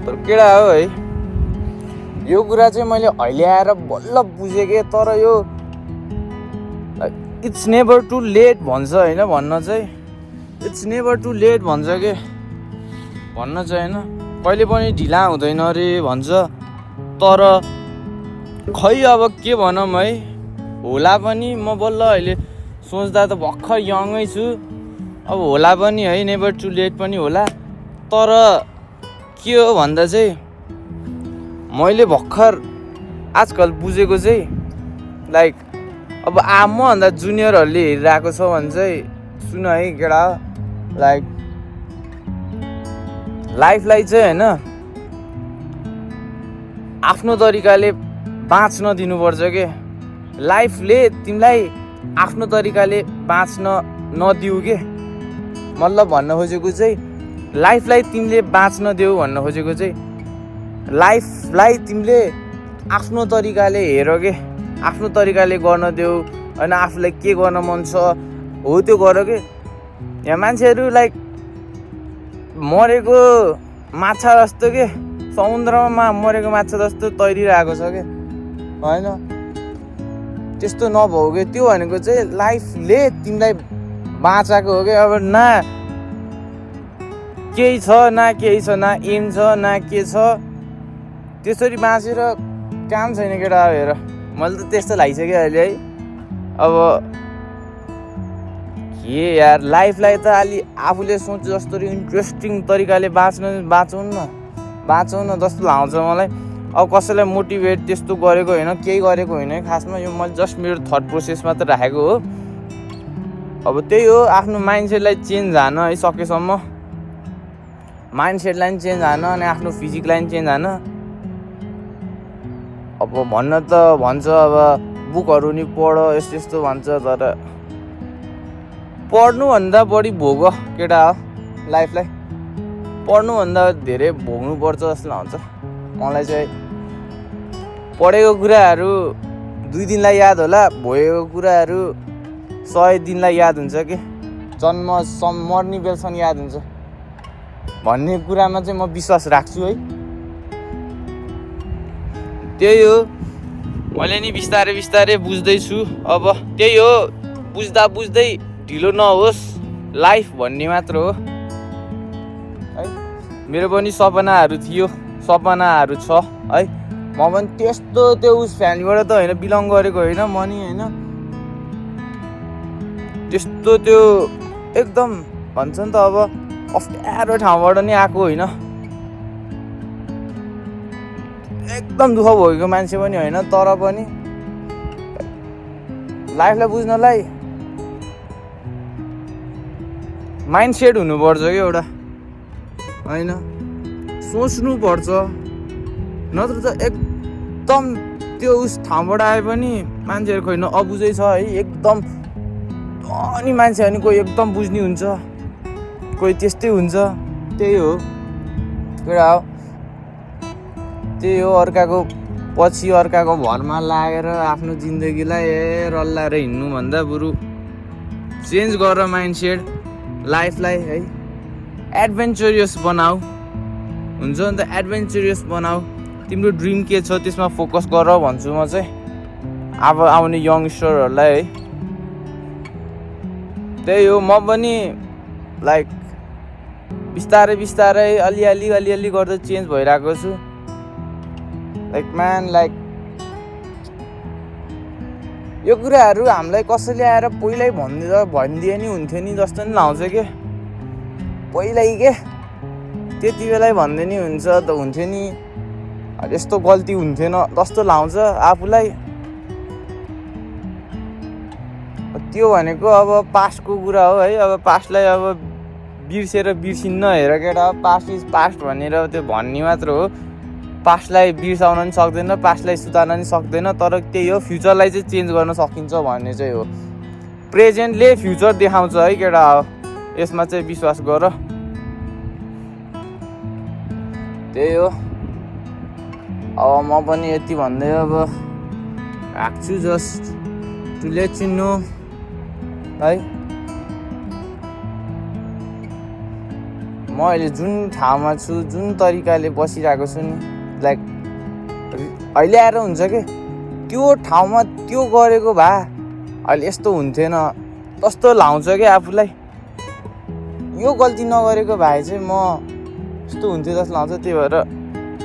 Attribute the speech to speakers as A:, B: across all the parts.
A: तर केटा हो है, यो कुरा चाहिँ मैले अहिले आएर बल्ल बुझेँ कि तर यो इट्स नेभर टु लेट भन्छ होइन, भन्न चाहिँ इट्स नेभर टु लेट भन्छ के, भन्न चाहिँ होइन कहिले पनि ढिला हुँदैन अरे भन्छ। तर खै अब के भनौँ है, होला पनि म बल्ल अहिले सोच्दा त भर्खर यङै छु, अब होला पनि है, नेभर टु लेट पनि होला। तर के हो भन्दा चाहिँ मैले भर्खर आजकल बुझेको चाहिँ लाइक अब मभन्दा जुनियरहरूले हेरिरहेको छ भने चाहिँ सुन है केटा, लाइक लाइफलाई चाहिँ होइन आफ्नो तरिकाले बाँच्न दिनुपर्छ के। लाइफले तिमीलाई आफ्नो तरिकाले बाँच्न नदिऊ के, मतलब भन्न खोजेको चाहिँ लाइफलाई तिमीले बाँच्न देऊ भन्न खोजेको चाहिँ लाइफलाई तिमीले आफ्नो तरिकाले हेर के, आफ्नो तरिकाले गर्न देऊ होइन। आफूलाई के गर्न मन छ हो त्यो गर के। यहाँ मान्छेहरू लाइक मरेको माछा जस्तो के, समुद्रमा मरेको माछा जस्तो तैरिरहेको छ के होइन, त्यस्तो नभऊ के। त्यो भनेको चाहिँ लाइफले तिमीलाई बाँचाएको हो कि। अब न केही छ न केही छ, न एम छ न के छ, त्यसरी बाँचेर काम छैन केटा। हेर मैले त त्यस्तो लागिसक्यो अहिले है। अब के यार, लाइफलाई त अलि आफूले सोचे जस्तो इन्ट्रेस्टिङ तरिकाले बाँचौँ न जस्तो लाग्छ मलाई। अब कसैलाई मोटिभेट त्यस्तो गरेको होइन, केही गरेको होइन खासमा, यो मैले जस्ट मेरो थट प्रोसेस मात्र राखेको हो। अब त्यही हो, आफ्नो माइन्डसेटलाई चेन्ज हान है, सकेसम्म माइन्डसेटलाई पनि चेन्ज हान अनि आफ्नो फिजिकलाई पनि चेन्ज हान। अब भन्न त भन्छ अब बुकहरू नि पढ यस्तो यस्तो भन्छ, तर पढ्नुभन्दा बढी भोग केटा हो। लाइफलाई पढ्नुभन्दा धेरै भोग्नुपर्छ जस्तो लाग्छ मलाई चाहिँ। पढेको कुराहरू 2 दिनलाई याद होला, भोगेको कुराहरू 100 दिनलाई याद हुन्छ कि, मर्ने बेलसम्म याद हुन्छ भन्ने कुरामा चाहिँ म विश्वास राख्छु है। त्यही हो, मैले नि बिस्तारै बिस्तारै बुझ्दैछु। अब त्यही हो, बुझ्दा बुझ्दै ढिलो नहोस् लाइफ भन्ने मात्र हो है। मेरो पनि सपनाहरू थियो, सपनाहरू छ है। म पनि त्यस्तो त्यो उस फ्यामिलीबाट त होइन, बिलङ गरेको होइन म नि होइन, त्यस्तो त्यो एकदम भन्छ नि त अब अप्ठ्यारो ठाउँबाट नि आएको होइन, एकदम दुःख भोगेको मान्छे पनि होइन। तर पनि लाइफलाई बुझ्नलाई माइन्डसेट हुनुपर्छ कि एउटा होइन, सोच्नुपर्छ। नत्र त एकदम त्यो उस ठाउँबाट आए पनि मान्छेहरू खोइ अबुझै छ है। एकदम अनि मान्छे अनि कोही एकदम बुझ्ने हुन्छ, कोही त्यस्तै हुन्छ। त्यही हो कुरा हो, त्यही हो। अर्काको पछि अर्काको भरमा लागेर आफ्नो जिन्दगीलाई रल्लाएर हिँड्नुभन्दा बरु चेन्ज गर माइन्डसेट, लाइफलाई है एडभेन्चरियस बनाऊ। हुन्छ नि त, एडभेन्चरियस बनाऊ। तिम्रो ड्रिम के छ त्यसमा फोकस गर भन्छु म चाहिँ अब आउने यङस्टरहरूलाई है। त्यही हो, म पनि लाइक बिस्तारै बिस्तारै अलिअलि गर्दै चेन्ज भइरहेको छु। लाइक म्यान, लाइक यो कुराहरू हामीलाई कसैले आएर पहिल्यै भनिदिए नि हुन्थ्यो नि जस्तो नि लाउँछ के, पहिल्यै के त्यति बेलै भनिदिए नि हुन्थ्यो नि, यस्तो गल्ती हुन्थेन जस्तो लाउँछ आफूलाई। त्यो भनेको अब पास्टको कुरा हो है। अब पास्टलाई अब बिर्सेर बिर्सिन्न हेर केटा, पास्ट इज पास्ट भनेर त्यो भन्ने मात्र हो। पास्टलाई बिर्साउन पनि सक्दैन, पास्टलाई सुतार्न पनि सक्दैन, तर त्यही हो फ्युचरलाई चाहिँ चेन्ज गर्न सकिन्छ भन्ने चाहिँ हो। प्रेजेन्टले फ्युचर देखाउँछ है केटा, यसमा चाहिँ विश्वास गर। त्यही हो, अब म पनि यति भन्दै अब राख्छु, just to let you know है। म म अहिले जुन ठाउँमा छु, जुन तरिकाले बसिरहेको छु नि, लाइक अहिले आएर हुन्छ कि त्यो ठाउँमा त्यो गरेको भए अहिले यस्तो हुन्थेन कस्तो लाउँछ कि आफूलाई। यो गल्ती नगरेको भए चाहिँ म यस्तो हुन्थ्यो जस्तो लाउँछ। त्यही भएर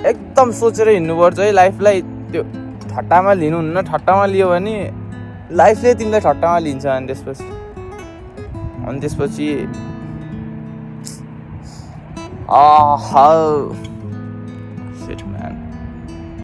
A: एकदम सोचेर हिँड्नुपर्छ है लाइफलाई। त्यो ठट्टामा लिनुहुन्न, ठट्टामा लियो भने लाइफले तिमीलाई ठट्टामा लिन्छ। अनि त्यसपछि